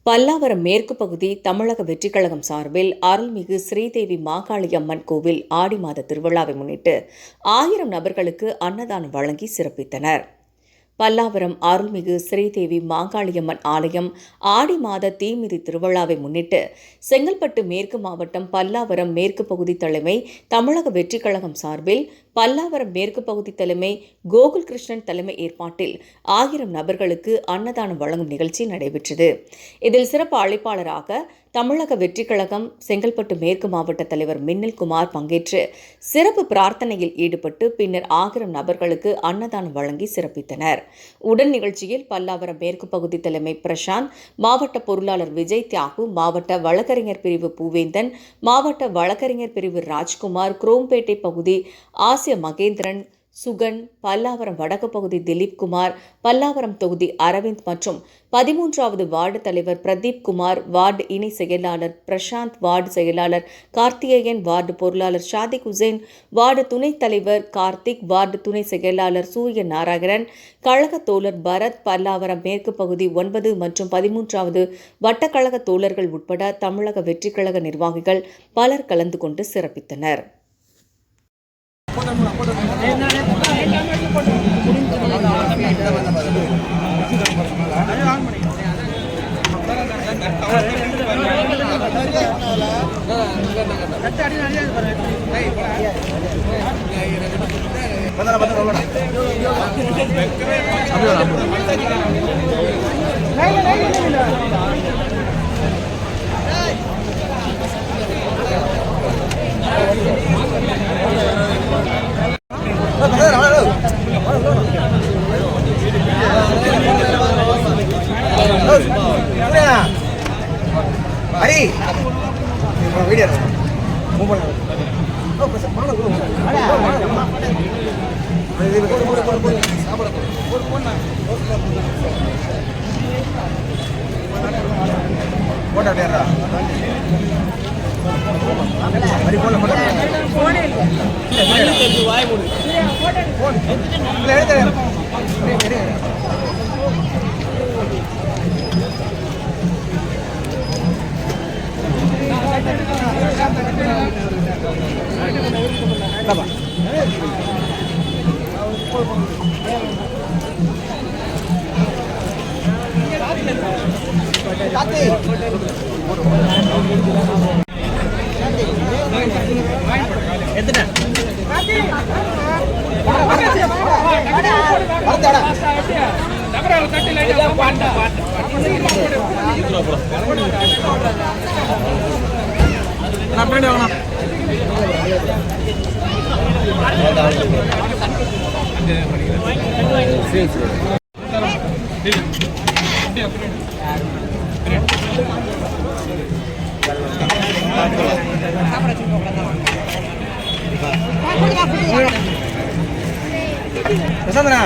பல்லாவரம் மேற்கு பகுதி தமிழக வெற்றிக் கழகம் சார்பில் அருள்மிகு ஸ்ரீதேவி மாகாளியம்மன் கோவில் ஆடி மாத திருவிழாவை முன்னிட்டு 1000 நபர்களுக்கு அன்னதானம் வழங்கி சிறப்பித்தனர். பல்லாவரம் அருள்மிகு ஸ்ரீதேவி மாகாளியம்மன் ஆலயம் ஆடி மாத தீமிதி திருவிழாவை முன்னிட்டு செங்கல்பட்டு மேற்கு மாவட்டம் பல்லாவரம் மேற்கு பகுதி தலைமை தமிழக வெற்றிக் கழகம் சார்பில் பல்லாவரம் மேற்கு பகுதி தலைமை கோகுல் கிருஷ்ணன் தலைமை ஏற்பாட்டில் 1000 நபர்களுக்கு அன்னதானம் வழங்கும் நிகழ்ச்சி நடைபெற்றது. இதில் சிறப்பு அழைப்பாளராக தமிழக வெற்றிக் கழகம் செங்கல்பட்டு மேற்கு மாவட்ட தலைவர் மின்னல்குமார் பங்கேற்று சிறப்பு பிரார்த்தனையில் ஈடுபட்டு பின்னர் 1000 நபர்களுக்கு அன்னதானம் வழங்கி சிறப்பித்தனர். உடன் நிகழ்ச்சியில் பல்லாவரம் மேற்கு பகுதி தலைமை பிரசாந்த், மாவட்ட பொருளாளர் விஜய் தியாகு, மாவட்ட வழக்கறிஞர் பிரிவு பூவேந்தன், மாவட்ட வழக்கறிஞர் பிரிவு ராஜ்குமார், குரோம்பேட்டை பகுதி ஆசிய மகேந்திரன், சுகன், பல்லாவரம் வடக்கு பகுதி திலீப்குமார், பல்லாவரம் தொகுதி அரவிந்த் மற்றும் 13வது வார்டு தலைவர் பிரதீப் குமார், வார்டு இணை செயலாளர் பிரசாந்த், வார்டு செயலாளர் கார்த்திகேயன், வார்டு பொருளாளர் ஷாதிக் ஹுசேன், வார்டு துணைத் தலைவர் கார்த்திக், வார்டு துணை செயலாளர் சூரிய நாராயணன், கழக தோழர் பரத், பல்லாவரம் மேற்கு பகுதி 9 மற்றும் 13வது வட்டக்கழக தோழர்கள் உட்பட தமிழக வெற்றிக் கழக நிர்வாகிகள் பலர் கலந்து கொண்டு சிறப்பித்தனர். பிரசாந்தனா